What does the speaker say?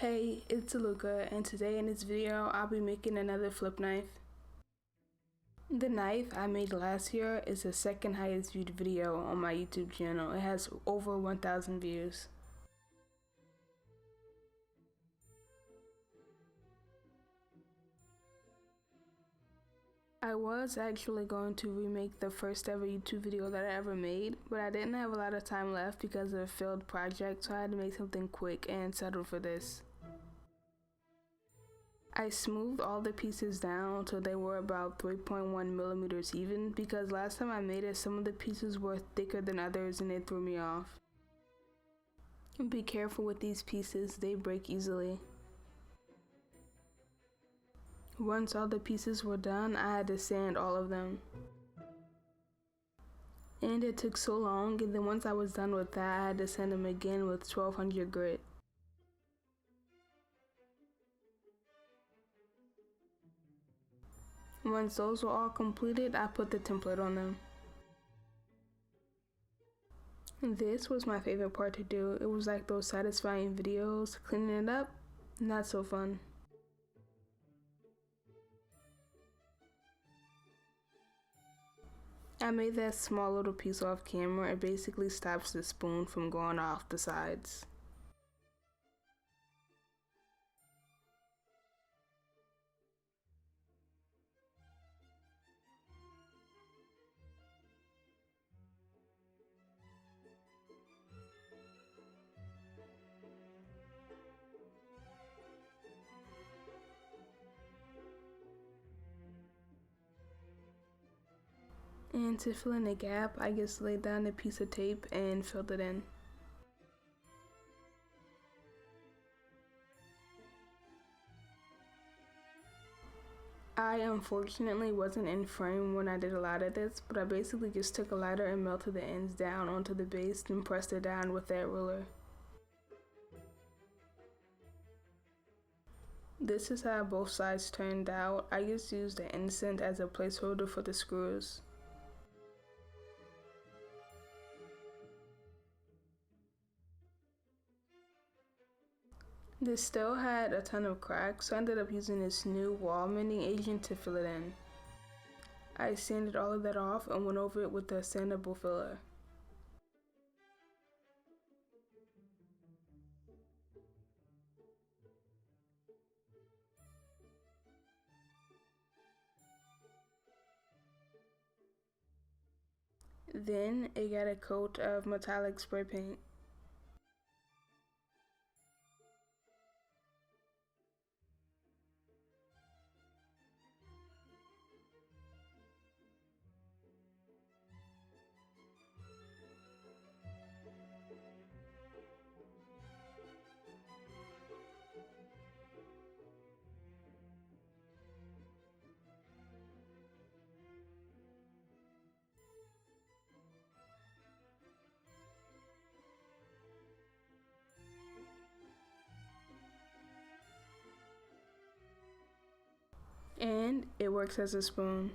Hey, it's Luca, and today in this video I'll be making another flip knife. The knife I made last year is the second highest viewed video on my YouTube channel. It has over 1,000 views. I was actually going to remake the first ever YouTube video that I ever made, but I didn't have a lot of time left because of a failed project, so I had to make something quick and settle for this. I smoothed all the pieces down until they were about 3.1 millimeters even, because last time I made it, some of the pieces were thicker than others and it threw me off. Be careful with these pieces, they break easily. Once all the pieces were done, I had to sand all of them. And it took so long, and then once I was done with that, I had to sand them again with 1200 grit. Once those were all completed, I put the template on them. This was my favorite part to do. It was like those satisfying videos. Cleaning it up, not so fun. I made that small little piece off camera. It basically stops the spoon from going off the sides. And to fill in the gap, I just laid down a piece of tape and filled it in. I unfortunately wasn't in frame when I did a lot of this, but I basically just took a lighter and melted the ends down onto the base and pressed it down with that ruler. This is how both sides turned out. I just used the insert as a placeholder for the screws. This still had a ton of cracks, so I ended up using this new wall mending agent to fill it in. I sanded all of that off and went over it with the sandable filler. Then it got a coat of metallic spray paint. And it works as a spoon.